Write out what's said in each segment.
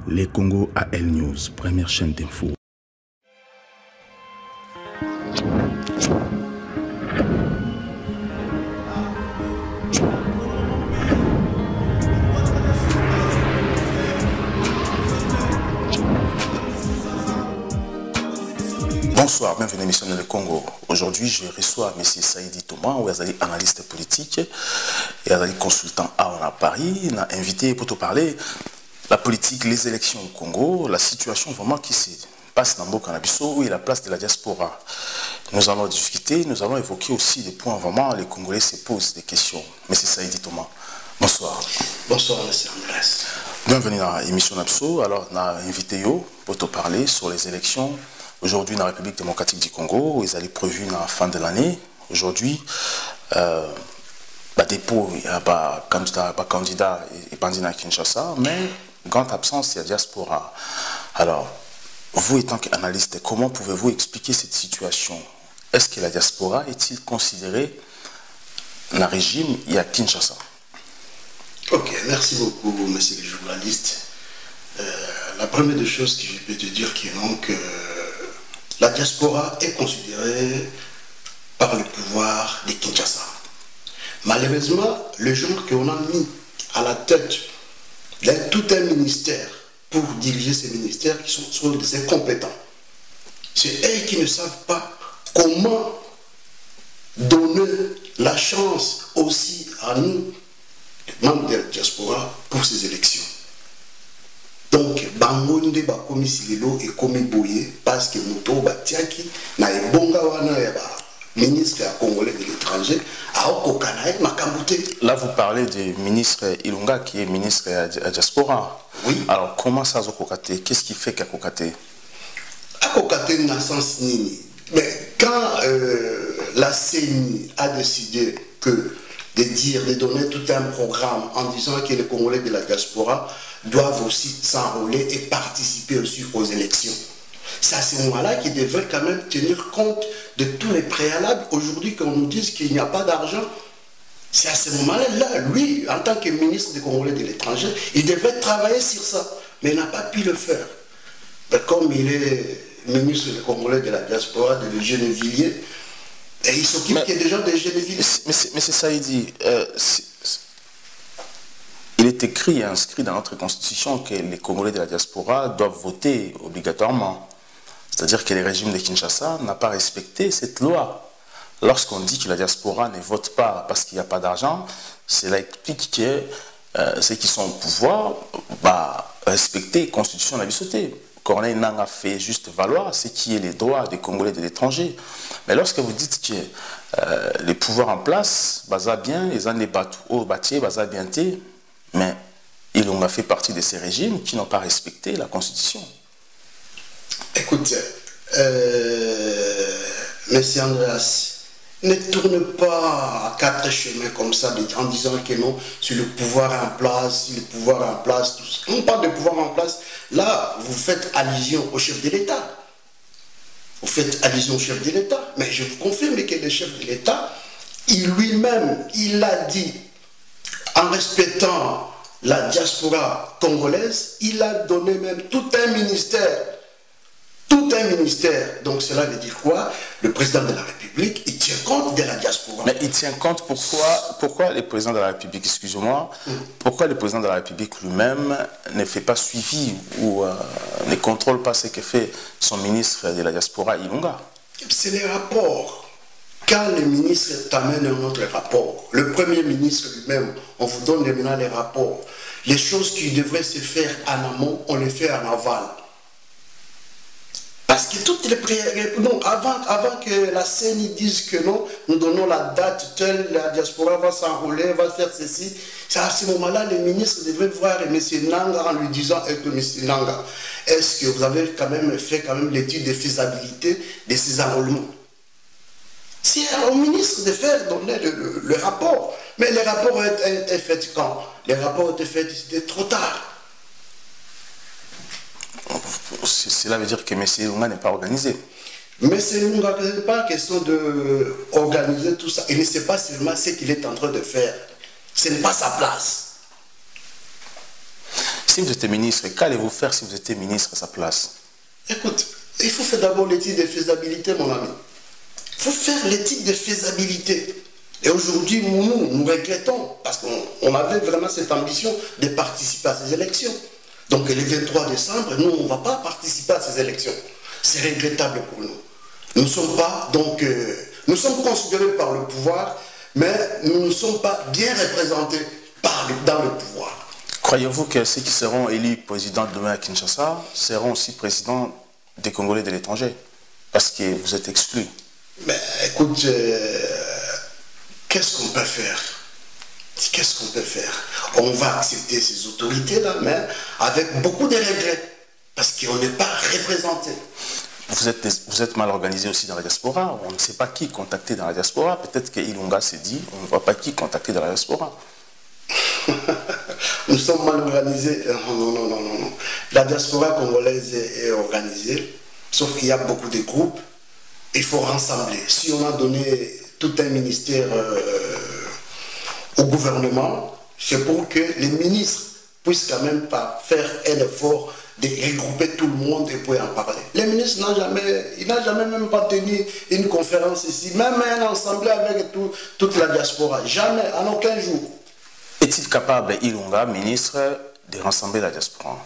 Les Congo AL News, première chaîne d'info. Bonsoir, bienvenue à l'émission de Le Congo. Aujourd'hui, je reçois M. Saïdi Thomas, où il est analyste politique et consultant à Paris. Il a invité pour te parler la politique, les élections au Congo, la situation vraiment qui se passe dans le Canabiso et la place de la diaspora. Nous allons discuter, nous allons évoquer aussi des points vraiment, les Congolais se posent des questions. M. Saïdi Thomas, bonsoir. Bonsoir, M. Andrés. Bienvenue dans l'émission Napso. Alors, on a invité yo pour te parler sur les élections. Aujourd'hui, dans la République démocratique du Congo, ils allaient prévu dans la fin de l'année. Aujourd'hui, dépôt, il y a candidat et bandit à Kinshasa, mais grande absence, il y a diaspora. Alors, vous étant qu'analyste, comment pouvez-vous expliquer cette situation? Est-ce que la diaspora est-il considéré dans le régime et à Kinshasa? Ok, merci beaucoup, monsieur le journaliste. La première des choses que je peux te dire, qui est donc la diaspora est considérée par le pouvoir de Kinshasa. Malheureusement, les gens qu'on a mis à la tête de tout un ministère pour diriger ces ministères qui sont des incompétents. C'est eux qui ne savent pas comment donner la chance aussi à nous, membres de la diaspora, pour ces élections. Donc, bangonde ba komi silelo et komi boye parce que moto batiaki na ebonga wana ya ba ministre congolais de l'étranger a okokanae makambote. Là, vous parlez du ministre Ilunga qui est ministre à diaspora. Oui. Alors, comment ça a kokate? Qu'est-ce qui fait qu'il a kokate? A kokate n'a sens nini. Mais quand la CENI a décidé de donner tout un programme en disant que les Congolais de la diaspora doivent aussi s'enrôler et participer aussi aux élections. C'est à ce moment-là qu'ils devraient quand même tenir compte de tous les préalables. Aujourd'hui, qu'on nous dise qu'il n'y a pas d'argent, c'est à ce moment-là, lui, en tant que ministre des Congolais de l'étranger, il devrait travailler sur ça. Mais il n'a pas pu le faire. Mais comme il est ministre des Congolais de la diaspora, de Gennevilliers, et il s'occupe que des gens de Gennevilliers. Mais c'est ça, il dit. Il est écrit et inscrit dans notre constitution que les Congolais de la diaspora doivent voter obligatoirement. C'est-à-dire que le régime de Kinshasa n'a pas respecté cette loi. Lorsqu'on dit que la diaspora ne vote pas parce qu'il n'y a pas d'argent, cela explique que ceux qui sont au pouvoir respecter la constitution de la société. Corneille Nanga fait juste valoir ce qui est les droits des Congolais de l'étranger. Mais lorsque vous dites que les pouvoirs en place, baza bien, ils ont des bateaux, baza bien, mais ils ont fait partie de ces régimes qui n'ont pas respecté la Constitution. Écoute, monsieur Andreas, ne tourne pas à quatre chemins comme ça en disant que non, sur le pouvoir en place, le pouvoir en place, tout ça. On parle de pouvoir en place, là, vous faites allusion au chef de l'État. Vous faites allusion au chef de l'État, mais je vous confirme que le chef de l'État, il lui-même, il a dit, en respectant la diaspora congolaise, il a donné même tout un ministère. Tout un ministère. Donc cela veut dire quoi? Le président de la République, il tient compte de la diaspora. Mais il tient compte pourquoi le président de la République, excusez-moi, pourquoi le président de la République lui-même ne fait pas suivi ou ne contrôle pas ce que fait son ministre de la diaspora, Ilunga? C'est les rapports. Quand le ministre t'amène un autre rapport, le premier ministre lui-même, on vous donne maintenant les rapports. Les choses qui devraient se faire en amont, on les fait en aval. Parce que toutes les non, avant que la CENI dise que non, nous donnons la date telle, la diaspora va s'enrôler, va faire ceci. C'est à ce moment-là, le ministre devrait voir M. Nanga en lui disant que M. Nanga, est-ce que vous avez quand même fait l'étude de faisabilité de ces enrôlements? C'est au ministre de faire donner le rapport. Mais les rapports ont été faits quand? Les rapports ont été faits, c'était trop tard. Cela veut dire que M. Ilunga n'est pas organisé. Mais ce n'est pas question d'organiser tout ça. Il ne sait pas seulement ce qu'il est en train de faire. Ce n'est pas sa place. si vous étiez ministre, qu'allez-vous faire si vous étiez ministre à sa place? Écoute, il faut faire d'abord l'étude de faisabilité, mon ami. Il faut faire l'étude de faisabilité. Et aujourd'hui, nous regrettons, parce qu'on avait vraiment cette ambition de participer à ces élections. Donc le 23 décembre, nous, on ne va pas participer à ces élections. C'est regrettable pour nous. Nous ne sommes pas, donc, nous sommes considérés par le pouvoir, mais nous ne sommes pas bien représentés dans le pouvoir. Croyez-vous que ceux qui seront élus présidents demain à Kinshasa seront aussi présidents des Congolais de l'étranger? Parce que vous êtes exclus. Mais écoute, qu'est-ce qu'on peut faire? Qu'est-ce qu'on peut faire? On va accepter ces autorités-là, mais avec beaucoup de regrets, parce qu'on n'est pas représenté. Vous êtes mal organisé aussi dans la diaspora. On ne sait pas qui contacter dans la diaspora. Peut-être que Ilunga s'est dit, on ne voit pas qui contacter dans la diaspora. Nous sommes mal organisés. Non. La diaspora congolaise est organisée, sauf qu'il y a beaucoup de groupes. Il faut rassembler. Si on a donné tout un ministère au gouvernement, c'est pour que les ministres puissent quand même pas faire un effort de regrouper tout le monde et puis en parler. Les ministres n'ont jamais même pas tenu une conférence ici, même un assemblée avec toute la diaspora. Jamais, en aucun jour. Est-il capable, Ilunga, ministre, de rassembler la diaspora?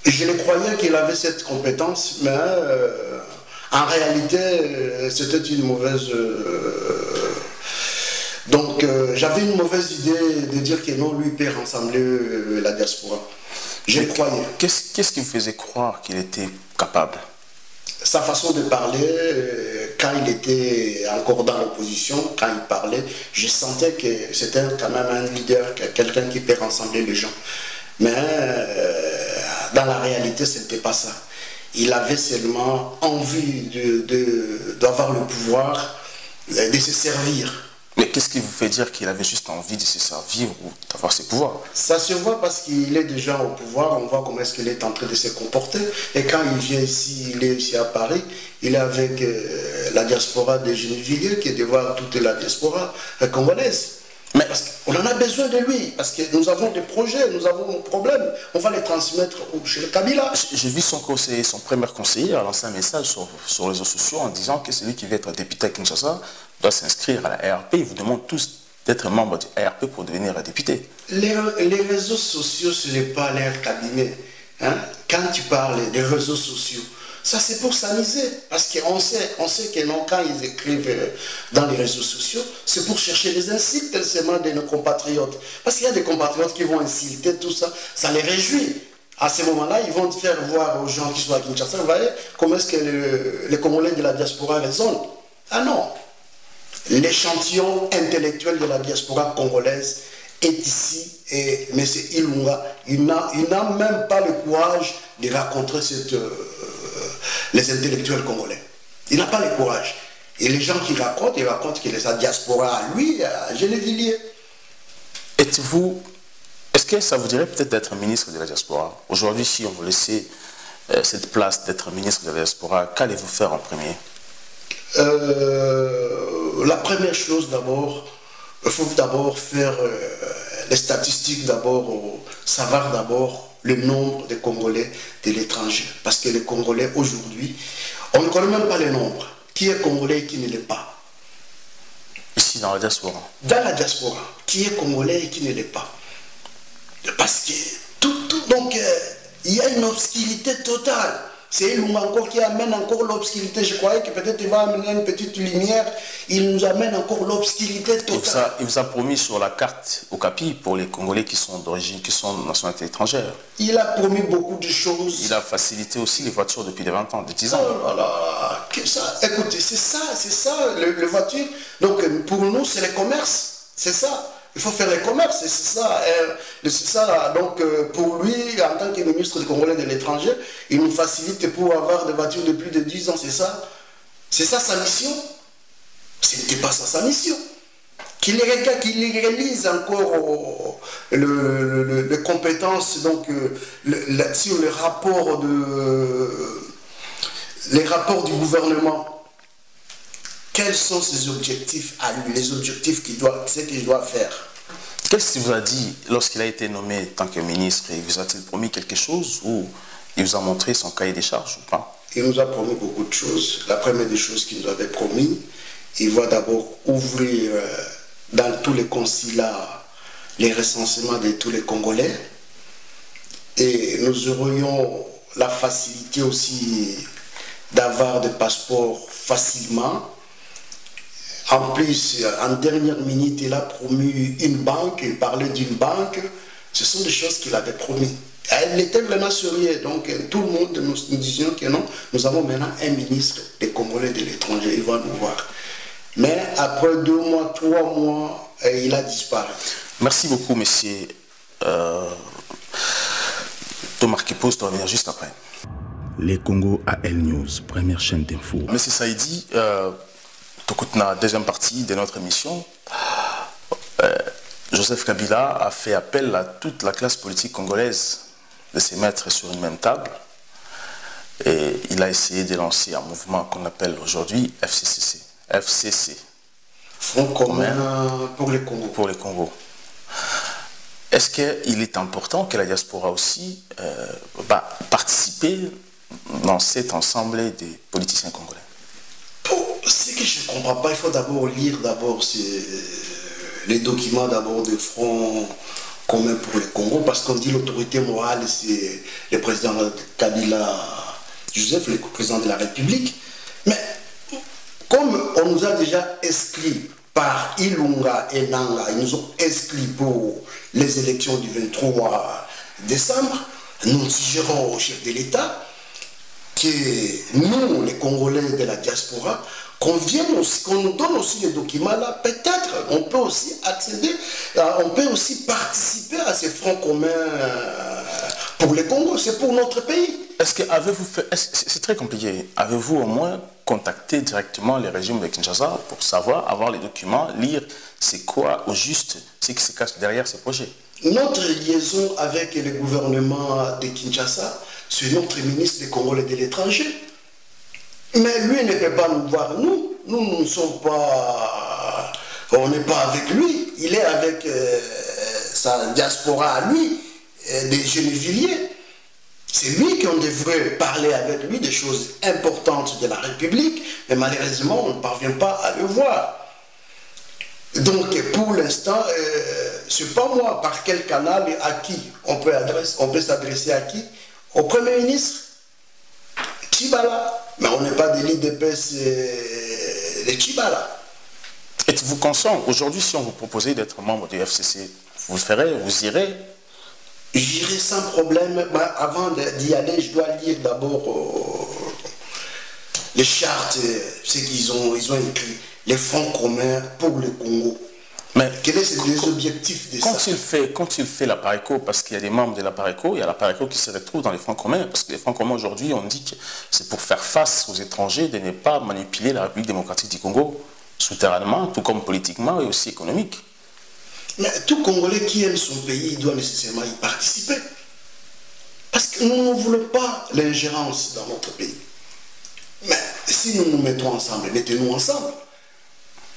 Je le croyais qu'il avait cette compétence, mais en réalité, c'était une mauvaise... Donc, j'avais une mauvaise idée de dire que non, lui peut rassembler la diaspora. Je le croyais. Qu'est-ce qui vous faisait croire qu'il était capable? Sa façon de parler, quand il était encore dans l'opposition, quand il parlait, je sentais que c'était quand même un leader, quelqu'un qui peut rassembler les gens. Mais dans la réalité, ce n'était pas ça. Il avait seulement envie d'avoir le pouvoir, de se servir. Mais qu'est-ce qui vous fait dire qu'il avait juste envie de se servir ou d'avoir ses pouvoirs? Ça se voit parce qu'il est déjà au pouvoir, on voit comment est-ce qu'il est en train de se comporter. Et quand il vient ici, il est ici à Paris, il est avec la diaspora de Gennevilliers, qui est devant toute la diaspora congolaise. Mais parce qu'on en a besoin de lui, parce que nous avons des projets, nous avons des problèmes, on va les transmettre chez le Kabila. J'ai vu son premier conseiller a lancé un message sur les réseaux sociaux en disant que celui qui veut être député à Kinshasa doit s'inscrire à la RP. Ils vous demandent tous d'être membre du RP pour devenir député. Les réseaux sociaux, ce n'est pas leur cabinet. Hein? Quand tu parles des réseaux sociaux, ça c'est pour s'amuser. Parce qu'on sait que non, quand ils écrivent dans les réseaux sociaux, c'est pour chercher des insultes seulement de nos compatriotes. Parce qu'il y a des compatriotes qui vont insulter tout ça, ça les réjouit. À ce moment-là, ils vont faire voir aux gens qui sont à Kinshasa, vous voyez, comment est-ce que les Congolais de la diaspora raisonnent. Ah non! L'échantillon intellectuel de la diaspora congolaise est ici et M. Ilunga, il n'a même pas le courage de rencontrer les intellectuels congolais. Il n'a pas le courage. Et les gens qui racontent, ils racontent qu'il est sa diaspora à lui, à Gennevilliers. Est-ce que ça vous dirait peut-être d'être ministre de la diaspora? Aujourd'hui, si on vous laissait cette place d'être ministre de la diaspora, qu'allez-vous faire en premier? La première chose d'abord, il faut d'abord faire les statistiques d'abord, savoir d'abord le nombre de Congolais de l'étranger. Parce que les Congolais aujourd'hui, on ne connaît même pas les nombres. Qui est Congolais et qui ne l'est pas? Ici dans la diaspora. Dans la diaspora, qui est Congolais et qui ne l'est pas? Parce que donc il y a une obscurité totale. C'est Ilunga encore qui amène encore l'obscurité. Je croyais que peut-être il va amener une petite lumière. Il nous amène encore l'obscurité totale. Il vous a promis sur la carte Okapi pour les Congolais qui sont d'origine, qui sont de nationalité étrangère. Il a promis beaucoup de choses. Il a facilité aussi les voitures depuis les 20 ans, de 10 ans. Oh là là, que ça, écoutez, c'est ça, les voitures. Donc pour nous, c'est le commerce. C'est ça. Il faut faire les commerces, c'est ça. Donc pour lui, en tant que ministre du Congolais de l'étranger, il nous facilite pour avoir des voitures de plus de 10 ans, c'est ça? C'est ça sa mission? Ce n'était pas ça sa mission. Qu'il réalise encore les compétences donc, sur les rapports du gouvernement. Quels sont ses objectifs à lui, les objectifs qu'il doit faire? Qu'est-ce qu'il vous a dit lorsqu'il a été nommé tant que ministre? Il vous a-t-il promis quelque chose ou il vous a montré son cahier des charges ou pas? Il nous a promis beaucoup de choses. La première des choses qu'il nous avait promis, il va d'abord ouvrir dans tous les consulats les recensements de tous les Congolais. Et nous aurions la facilité aussi d'avoir des passeports facilement. En plus, en dernière minute, il a promu une banque, il parlait d'une banque. Ce sont des choses qu'il avait promis. Elle était vraiment sérieuse. Donc, tout le monde, nous disions que non, nous avons maintenant un ministre des Congolais de l'étranger. Il va nous voir. Mais après 2 mois, 3 mois, il a disparu. Merci beaucoup, monsieur. Thomas Kipos, tu reviens juste après. Les Congo AL News, première chaîne d'info. Monsieur Saïdi, la deuxième partie de notre émission, Joseph Kabila a fait appel à toute la classe politique congolaise de se mettre sur une même table et il a essayé de lancer un mouvement qu'on appelle aujourd'hui FCC. Front commun pour les Congos. Pour les Congos. Est-ce qu'il est important que la diaspora aussi participe dans cet ensemble des politiciens congolais? Ce que je ne comprends pas, il faut d'abord lire les documents d'abord du Front commun pour le Congo, parce qu'on dit l'autorité morale, c'est le président Kabila Joseph, le président de la République. Mais comme on nous a déjà exclus par Ilunga et Nanga, ils nous ont exclus pour les élections du 23 décembre, nous suggérons au chef de l'État que nous, les Congolais de la diaspora, qu'on nous donne aussi les documents là, peut-être on peut aussi accéder, on peut aussi participer à ces fronts communs pour le Congo, c'est pour notre pays. Est-ce que avez-vous fait, c'est très compliqué, avez-vous au moins contacté directement les régimes de Kinshasa pour savoir, avoir les documents, lire c'est quoi au juste ce qui se cache derrière ces projets? Notre liaison avec le gouvernement de Kinshasa, c'est notre ministre des Congolais de l'étranger. Mais lui ne peut pas nous voir, nous ne sommes pas, on n'est pas avec lui, il est avec sa diaspora à lui, des Gennevilliers. C'est lui qu'on devrait parler avec lui des choses importantes de la République, mais malheureusement on ne parvient pas à le voir. Donc pour l'instant, c'est pas moi, par quel canal et à qui on peut s'adresser à qui? Au Premier ministre Tshibala. Mais on n'est pas des lits d'épaisse de Tshibala. Êtes-vous conscient, aujourd'hui, si on vous proposait d'être membre du FCC, vous le ferez, vous irez? J'irai sans problème. Mais avant d'y aller, je dois lire d'abord les chartes, ce qu'ils ont écrit, les fonds communs pour le Congo. Mais quels sont les objectifs de ça? Quand il fait la PARECO, parce qu'il y a des membres de la PARECO, il y a la PARECO qui se retrouve dans les fonds communs, parce que les fonds communs aujourd'hui, on dit que c'est pour faire face aux étrangers, de ne pas manipuler la République démocratique du Congo, souterrainement, tout comme politiquement et aussi économique. Mais tout Congolais qui aime son pays, il doit nécessairement y participer. Parce que nous ne voulons pas l'ingérence dans notre pays. Mais si nous nous mettons ensemble, mettez-nous ensemble.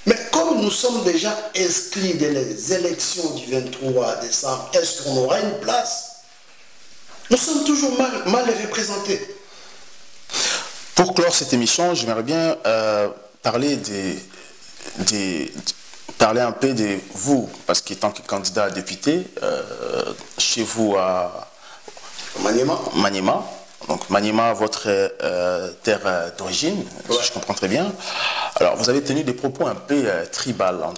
Mais comme nous sommes déjà inscrits dans les élections du 23 décembre, est-ce qu'on aura une place? Nous sommes toujours mal représentés. Pour clore cette émission, j'aimerais bien parler un peu de vous, parce qu'étant que candidat à député, chez vous à Maniema, donc Maniema, votre terre d'origine, si je comprends très bien. Alors, vous avez tenu des propos un peu tribal en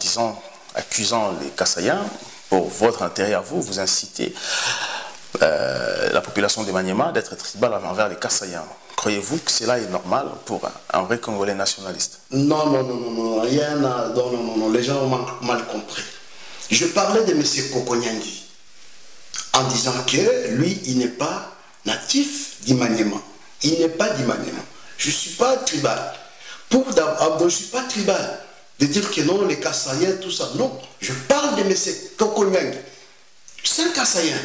accusant les Kassaïens, pour votre intérêt à vous, vous incitez la population de Maniema d'être tribal envers les Kassaïens. Croyez-vous que cela est normal pour un vrai Congolais nationaliste? Non, rien à... Non, les gens ont mal compris. Je parlais de M. Kokonyandi en disant que lui, il n'est pas natif d'Imaniema. Il n'est pas d'Imaniema. Je ne suis pas tribal. Je ne suis pas tribal de dire que non, les Kassaïens, tout ça. Non, je parle de M. Kokonyandi. C'est un Kassaïen.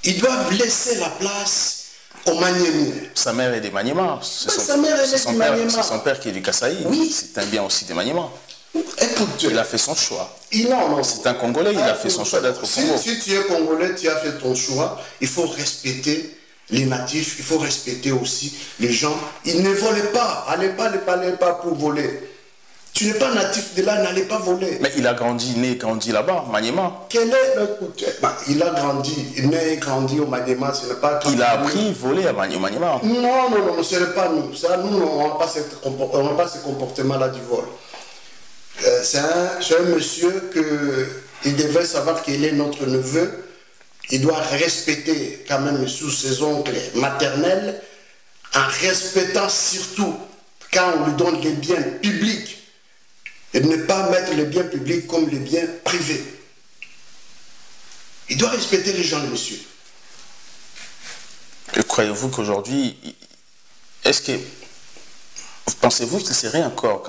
Ils doivent laisser la place au Maniema. Sa mère est des Maniema. Sa mère est du Maniema. C'est son père qui est du Kassaï. Oui. C'est un bien aussi des Maniema. Écoute, il a fait son choix. Non. C'est un Congolais, il a fait son choix d'être au Congo. Si tu es Congolais, tu as fait ton choix, il faut respecter les natifs, il faut respecter aussi les gens. Ils ne volaient pas, allez pas pour voler. Tu n'es pas natif de là, n'allez pas voler. Mais il a grandi là-bas, Maniema. Quel est le coup? Il a grandi, il est grandi au Maniema, ce n'est pas... Il a appris à voler à Maniema. Non, ce n'est pas nous. Ça, nous, on n'a pas ce comportement-là du vol. C'est un monsieur il devrait savoir qu'il est notre neveu. Il doit respecter quand même sous ses oncles maternels, en respectant surtout quand on lui donne les biens publics, et ne pas mettre les biens publics comme les biens privés. Il doit respecter les gens, le monsieur. Et croyez-vous qu'aujourd'hui, pensez-vous qu'il serait encore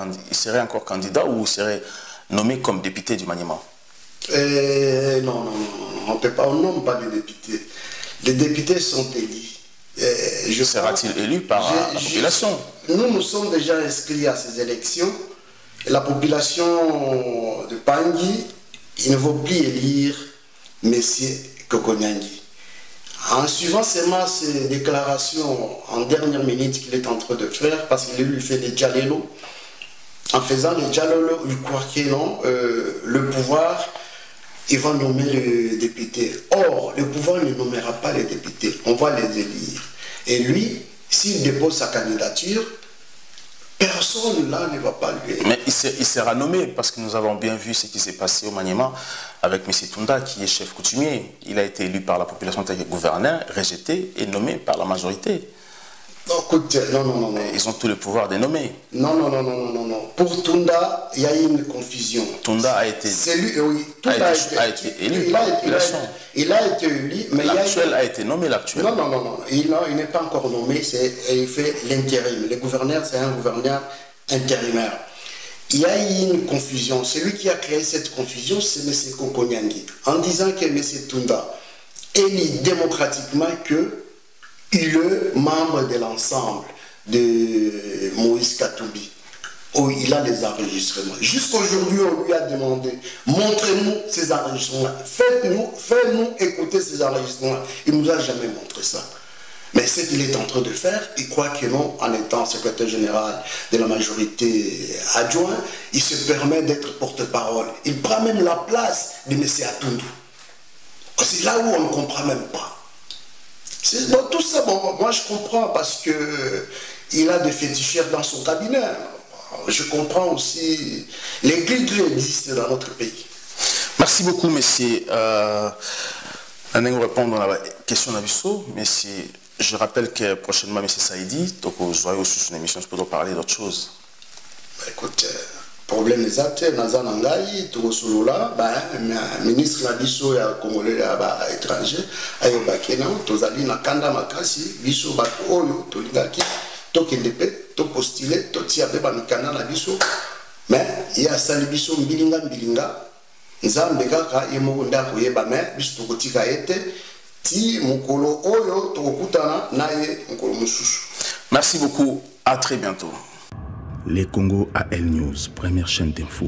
candidat ou il serait nommé comme député du Maniema? Non, on nomme pas les députés. Les députés sont élus. Sera-t-il élu par la population? Nous sommes déjà inscrits à ces élections. Et la population de Pangui, il ne faut plus élire M. Kokonyangi. En suivant seulement ces déclarations en dernière minute qu'il est en train de faire, parce qu'il lui fait des djalelo, en faisant les djalelo, il croit que non, le pouvoir, il va nommer le député. Or, le pouvoir ne nommera pas les députés, on va les élire. Et lui, s'il dépose sa candidature, personne là ne va pas lui élire. Mais il sera nommé, parce que nous avons bien vu ce qui s'est passé au Maniema avec M. Tunda, qui est chef coutumier. Il a été élu par la population en tant que gouverneur, rejeté et nommé par la majorité. Non, écoute, non. Ils ont tout le pouvoir de nommer. Non. Pour Tunda, il y a eu une confusion. Tunda a été, oui, a été élu par la population. Il a été élu, mais l'actuel a été nommé, l'actuel. Non. Il n'est pas encore nommé, il fait l'intérim. Le gouverneur, c'est un gouverneur intérimaire. Il y a eu une confusion. Celui qui a créé cette confusion, c'est M. Kokonyangi. En disant que M. Tunda élit démocratiquement il est membre de l'ensemble de Moïse Katumbi. Oh, il a les enregistrements. Jusqu'aujourd'hui, on lui a demandé, montrez-nous ces enregistrements. Faites-nous écouter ces enregistrements. Il ne nous a jamais montré ça. Mais ce qu'il est en train de faire, il croit que non, en étant secrétaire général de la majorité adjoint, il se permet d'être porte-parole. Il prend même la place de M. Atundu. C'est là où on ne comprend même pas. Bon, tout ça, moi je comprends parce qu'il a des féticheurs dans son cabinet. Je comprends aussi. Les guides existent dans notre pays. Merci beaucoup, monsieur. Nous répondre à la question d'Abisso, mais je rappelle que prochainement, M. Saïdi, donc vous aurez aussi une émission pour parler d'autre chose. Écoute, problème des acteurs, Nazan Nangaï, Togosulula, ministre Nabiso et Congolais étranger, Ayobakena, Tozali Nakanda Makasi, Biso Bakoyo, Toligaki, Tokendepe, Topostile, Totiabeba Mikana Nabiso, mais il y a Salibiso Mbilinga, Nzambeka ka Yemogunda Koyeba, mais Biso Tokotika ete, Ti Mukolo Oyo, Tokokutana, Naye, Mukolo Mususu. Merci beaucoup, à très bientôt. Les Congo AL News, première chaîne d'info.